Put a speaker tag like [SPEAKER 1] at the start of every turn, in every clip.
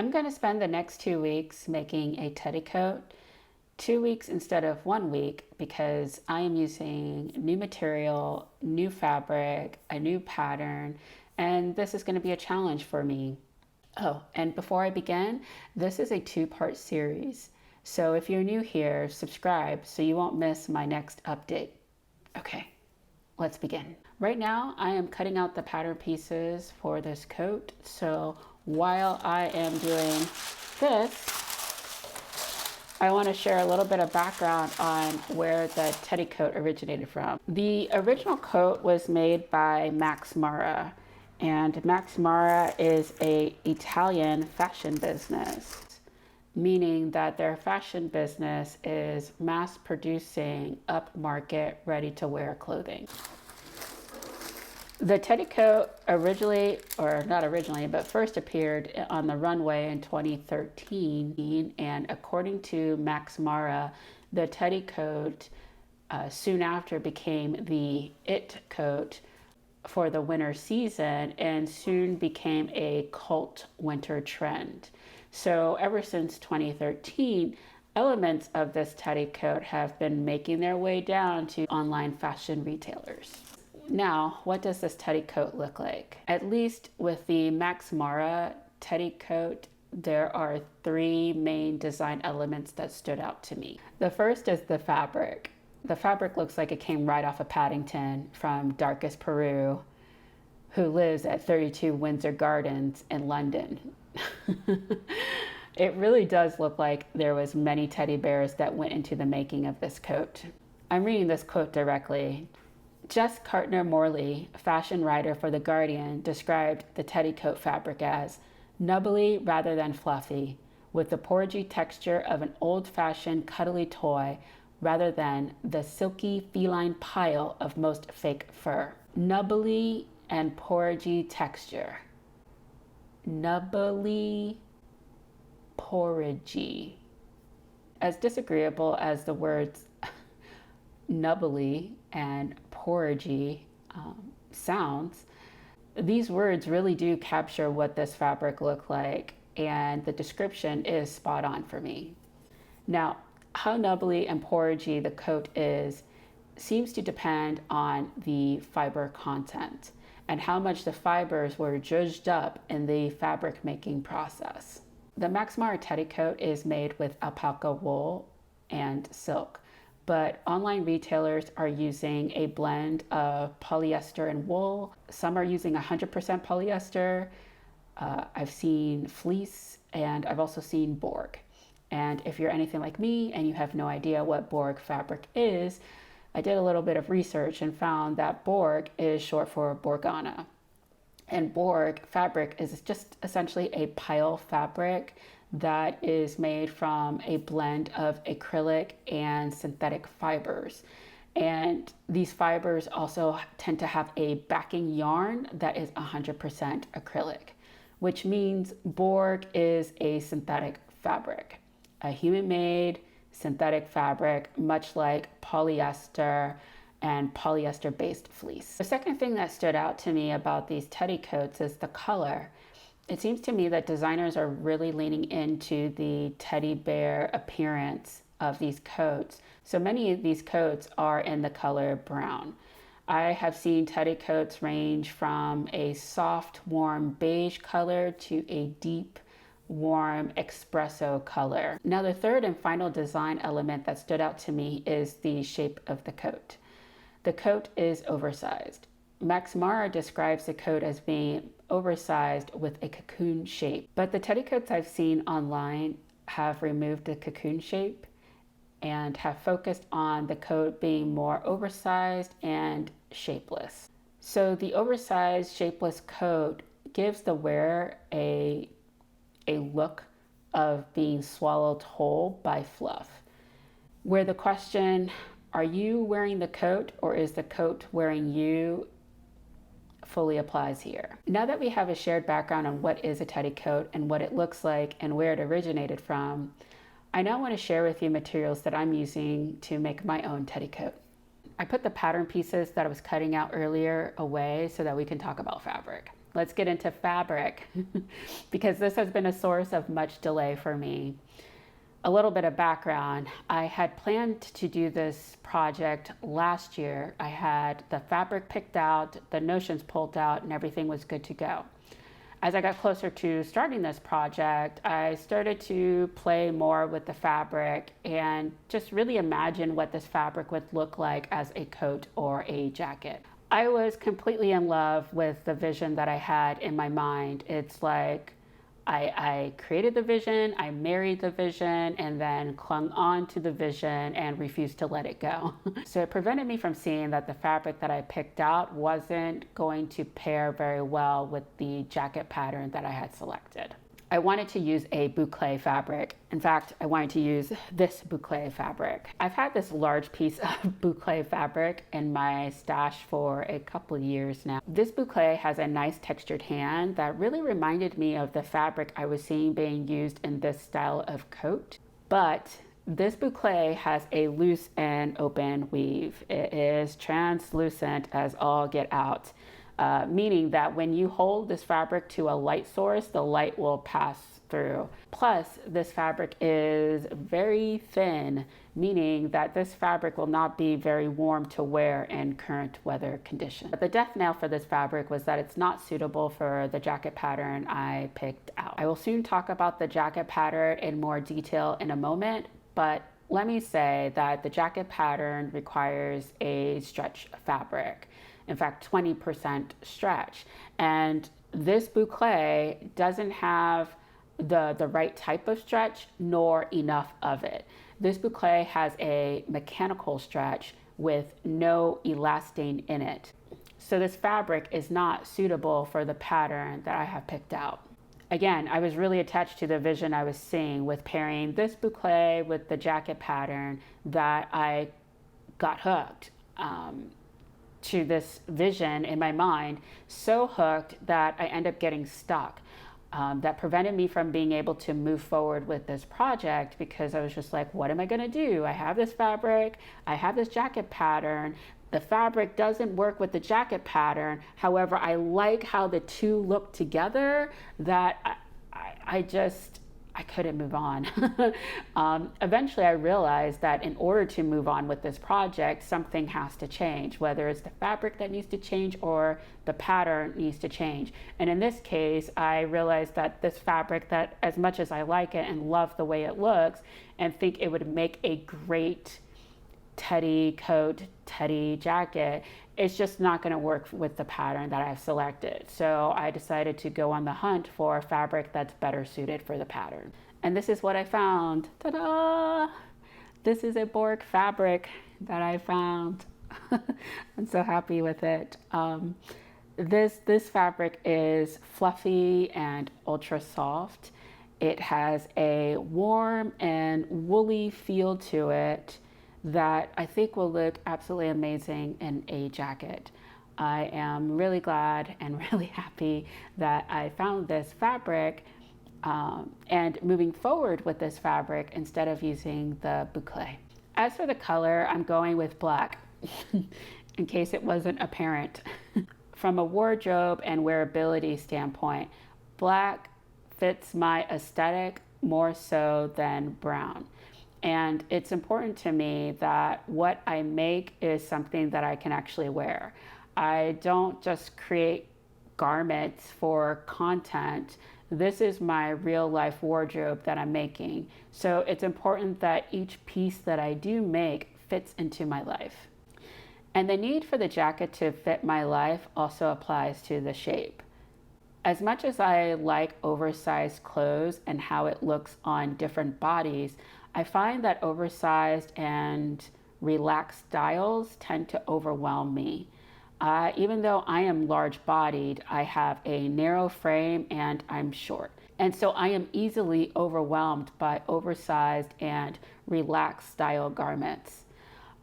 [SPEAKER 1] I'm going to spend the next 2 weeks making a teddy coat, 2 weeks instead of 1 week, because I am using new material, new fabric, a new pattern, and this is going to be a challenge for me. Oh, and before I begin, this is a 2-part series. So if you're new here, subscribe so you won't miss my next update. Okay, let's begin. Right now, I am cutting out the pattern pieces for this coat. So while I am doing this, I want to share a little bit of background on where the teddy coat originated from. The original coat was made by Max Mara, and Max Mara is an Italian fashion business, meaning that their fashion business is mass producing upmarket ready-to-wear clothing. The teddy coat originally, or not originally, but first appeared on the runway in 2013. And according to Max Mara, the teddy coat soon after became the it coat for the winter season and soon became a cult winter trend. So ever since 2013, elements of this teddy coat have been making their way down to online fashion retailers. Now, what does this teddy coat look like? At least with the Max Mara teddy coat, there are 3 main design elements that stood out to me. The first is the fabric. The fabric looks like it came right off of Paddington from Darkest Peru, who lives at 32 Windsor Gardens in London. It really does look like there was many teddy bears that went into the making of this coat. I'm reading this quote directly. Jess Cartner-Morley, fashion writer for The Guardian, described the teddy coat fabric as nubbly rather than fluffy, with the porridgey texture of an old-fashioned cuddly toy rather than the silky feline pile of most fake fur. Nubbly and porridgey texture. Nubbly, porridgey. As disagreeable as the words nubbly and porridgey sounds, these words really do capture what this fabric looked like, and the description is spot on for me. Now, how nubbly and porridgey the coat is seems to depend on the fiber content and how much the fibers were zhuzhed up in the fabric making process. The Max Mara teddy coat is made with alpaca wool and silk, but online retailers are using a blend of polyester and wool. Some are using 100% polyester. I've seen fleece, and I've also seen Borg. And if you're anything like me and you have no idea what Borg fabric is, I did a little bit of research and found that Borg is short for Borgana. And Borg fabric is just essentially a pile fabric that is made from a blend of acrylic and synthetic fibers. And these fibers also tend to have a backing yarn that is 100% acrylic, which means Borg is a synthetic fabric, a human-made synthetic fabric, much like polyester and polyester-based fleece. The second thing that stood out to me about these teddy coats is the color. It seems to me that designers are really leaning into the teddy bear appearance of these coats. So many of these coats are in the color brown. I have seen teddy coats range from a soft, warm beige color to a deep, warm espresso color. Now, the third and final design element that stood out to me is the shape of the coat. The coat is oversized. Max Mara describes the coat as being oversized with a cocoon shape, but the teddy coats I've seen online have removed the cocoon shape and have focused on the coat being more oversized and shapeless. So the oversized, shapeless coat gives the wearer a look of being swallowed whole by fluff, where the question, are you wearing the coat or is the coat wearing you, fully applies here. Now that we have a shared background on what is a teddy coat and what it looks like and where it originated from, I now want to share with you materials that I'm using to make my own teddy coat. I put the pattern pieces that I was cutting out earlier away so that we can talk about fabric. let's get into fabric because this has been a source of much delay for me. A little bit of background. I had planned to do this project last year. I had the fabric picked out, the notions pulled out, and everything was good to go. As I got closer to starting this project, I started to play more with the fabric and just really imagine what this fabric would look like as a coat or a jacket. I was completely in love with the vision that I had in my mind. It's like I created the vision, I married the vision, and then clung on to the vision and refused to let it go. So it prevented me from seeing that the fabric that I picked out wasn't going to pair very well with the jacket pattern that I had selected. I wanted to use a boucle fabric. In fact, I wanted to use this boucle fabric. I've had this large piece of boucle fabric in my stash for a couple of years now. This boucle has a nice textured hand that really reminded me of the fabric I was seeing being used in this style of coat. But this boucle has a loose and open weave. It is translucent as all get out. Meaning that when you hold this fabric to a light source, the light will pass through. Plus, this fabric is very thin, meaning that this fabric will not be very warm to wear in current weather conditions. But the death knell for this fabric was that it's not suitable for the jacket pattern I picked out. I will soon talk about the jacket pattern in more detail in a moment, but let me say that the jacket pattern requires a stretch fabric. In fact, 20% stretch. And this boucle doesn't have the right type of stretch nor enough of it. This boucle has a mechanical stretch with no elastane in it. So this fabric is not suitable for the pattern that I have picked out. Again, I was really attached to the vision I was seeing with pairing this boucle with the jacket pattern that I got hooked. To this vision in my mind, so hooked that I end up getting stuck. That prevented me from being able to move forward with this project because I was just like, what am I gonna do? I have this fabric, I have this jacket pattern. The fabric doesn't work with the jacket pattern. However, I like how the two look together that I couldn't move on. Eventually I realized that in order to move on with this project, something has to change, whether it's the fabric that needs to change or the pattern needs to change. And in this case, I realized that this fabric, that as much as I like it and love the way it looks and think it would make a great teddy coat, teddy jacket, it's just not going to work with the pattern that I've selected. So I decided to go on the hunt for a fabric that's better suited for the pattern. And this is what I found. Ta-da! This is a Bork fabric that I found. I'm so happy with it. This fabric is fluffy and ultra soft. It has a warm and woolly feel to it that I think will look absolutely amazing in a jacket. I am really glad and really happy that I found this fabric and moving forward with this fabric instead of using the boucle. As for the color, I'm going with black in case it wasn't apparent. From a wardrobe and wearability standpoint, black fits my aesthetic more so than brown. And it's important to me that what I make is something that I can actually wear. I don't just create garments for content. This is my real life wardrobe that I'm making. So it's important that each piece that I do make fits into my life. And the need for the jacket to fit my life also applies to the shape. As much as I like oversized clothes and how it looks on different bodies, I find that oversized and relaxed styles tend to overwhelm me. Even though I am large-bodied, I have a narrow frame and I'm short. And so I am easily overwhelmed by oversized and relaxed style garments.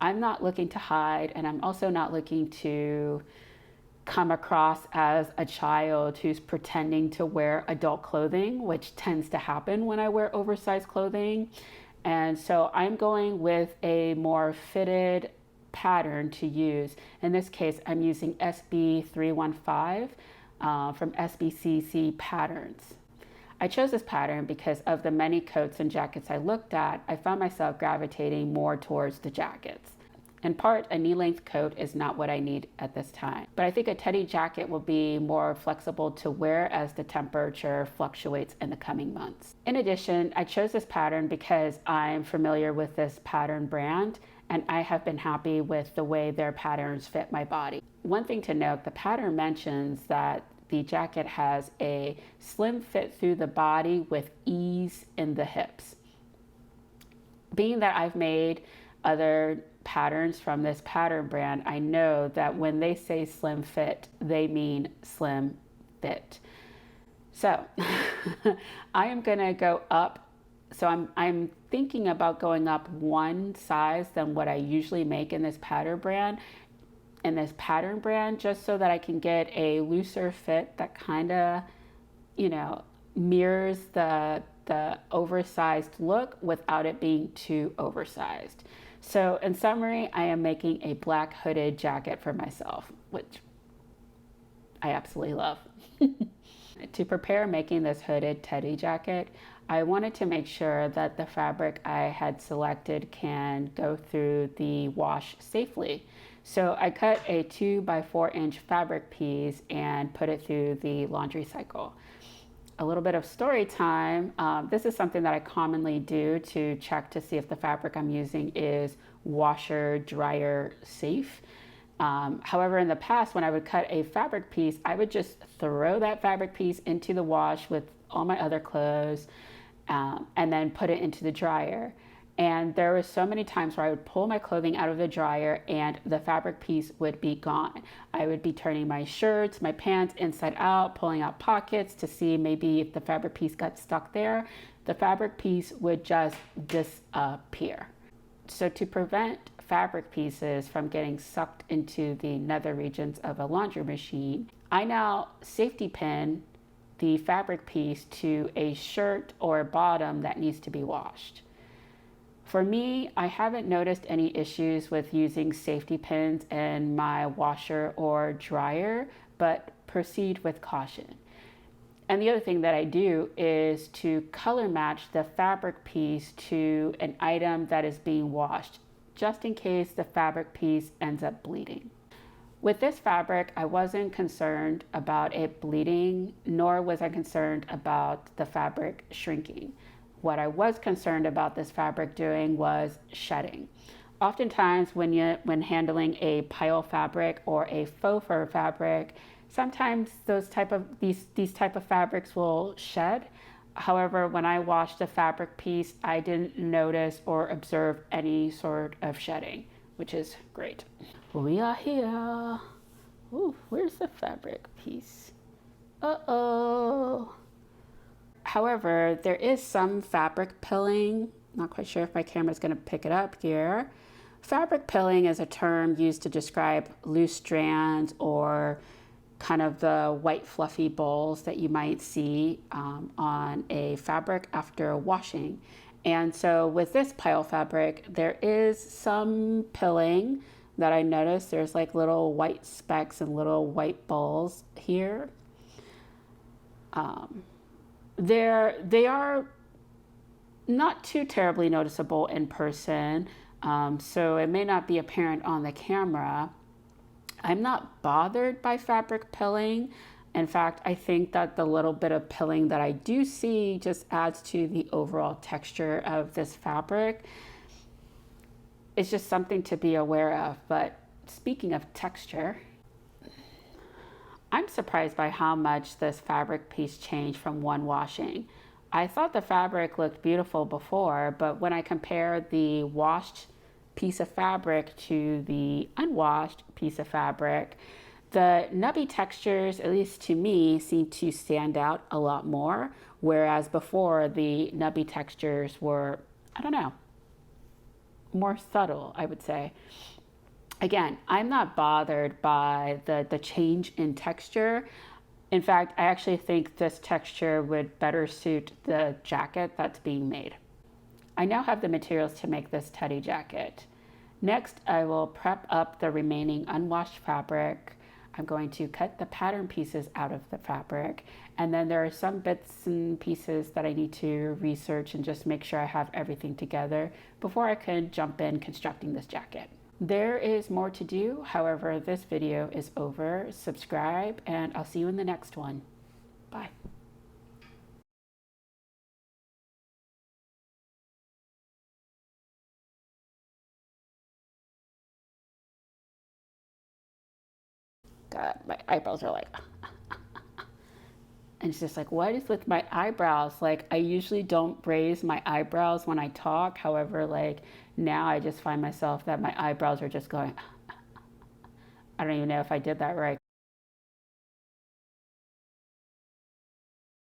[SPEAKER 1] I'm not looking to hide, and I'm also not looking to come across as a child who's pretending to wear adult clothing, which tends to happen when I wear oversized clothing. And so I'm going with a more fitted pattern to use. In this case, I'm using SB315 from SBCC Patterns. I chose this pattern because of the many coats and jackets I looked at. I found myself gravitating more towards the jackets. In part, a knee-length coat is not what I need at this time, but I think a teddy jacket will be more flexible to wear as the temperature fluctuates in the coming months. In addition, I chose this pattern because I'm familiar with this pattern brand, and I have been happy with the way their patterns fit my body. One thing to note, the pattern mentions that the jacket has a slim fit through the body with ease in the hips. Being that I've made other patterns from this pattern brand, I know that when they say slim fit, they mean slim fit. So I am gonna go up. So I'm thinking about going up one size than what I usually make in this pattern brand, just so that I can get a looser fit that kind of, mirrors the oversized look without it being too oversized. So in summary, I am making a black hooded jacket for myself, which I absolutely love. To prepare making this hooded teddy jacket, I wanted to make sure that the fabric I had selected can go through the wash safely. So I cut a 2 by 4 inch fabric piece and put it through the laundry cycle. A little bit of story time. This is something that I commonly do to check to see if the fabric I'm using is washer dryer safe. However, in the past, when I would cut a fabric piece, I would just throw that fabric piece into the wash with all my other clothes and then put it into the dryer. And there were so many times where I would pull my clothing out of the dryer and the fabric piece would be gone. I would be turning my shirts, my pants inside out, pulling out pockets to see maybe if the fabric piece got stuck there. The fabric piece would just disappear. So to prevent fabric pieces from getting sucked into the nether regions of a laundry machine, I now safety pin the fabric piece to a shirt or bottom that needs to be washed. For me, I haven't noticed any issues with using safety pins in my washer or dryer, but proceed with caution. And the other thing that I do is to color match the fabric piece to an item that is being washed, just in case the fabric piece ends up bleeding. With this fabric, I wasn't concerned about it bleeding, nor was I concerned about the fabric shrinking. What I was concerned about this fabric doing was shedding. Oftentimes when handling a pile fabric or a faux fur fabric, sometimes these type of fabrics will shed. However, when I washed the fabric piece, I didn't notice or observe any sort of shedding, which is great. We are here. Ooh, where's the fabric piece? Uh-oh. However, there is some fabric pilling. Not quite sure if my camera is going to pick it up here. Fabric pilling is a term used to describe loose strands or kind of the white fluffy balls that you might see on a fabric after washing. And so with this pile fabric, there is some pilling that I noticed. There's like little white specks and little white balls here. They are not too terribly noticeable in person, so it may not be apparent on the camera. I'm not bothered by fabric pilling. In fact, I think that the little bit of pilling that I do see just adds to the overall texture of this fabric. It's just something to be aware of. But speaking of texture, I'm surprised by how much this fabric piece changed from one washing. I thought the fabric looked beautiful before, but when I compare the washed piece of fabric to the unwashed piece of fabric, the nubby textures, at least to me, seem to stand out a lot more, whereas before the nubby textures were, I don't know, more subtle, I would say. Again, I'm not bothered by the change in texture. In fact, I actually think this texture would better suit the jacket that's being made. I now have the materials to make this teddy jacket. Next, I will prep up the remaining unwashed fabric. I'm going to cut the pattern pieces out of the fabric, and then there are some bits and pieces that I need to research and just make sure I have everything together before I can jump in constructing this jacket. There is more to do. However, this video is over. Subscribe, and I'll see you in the next one. Bye. God, my eyebrows are like, and it's just like, what is with my eyebrows? Like, I usually don't raise my eyebrows when I talk. However, like now I just find myself that my eyebrows are just going, I don't even know if I did that right.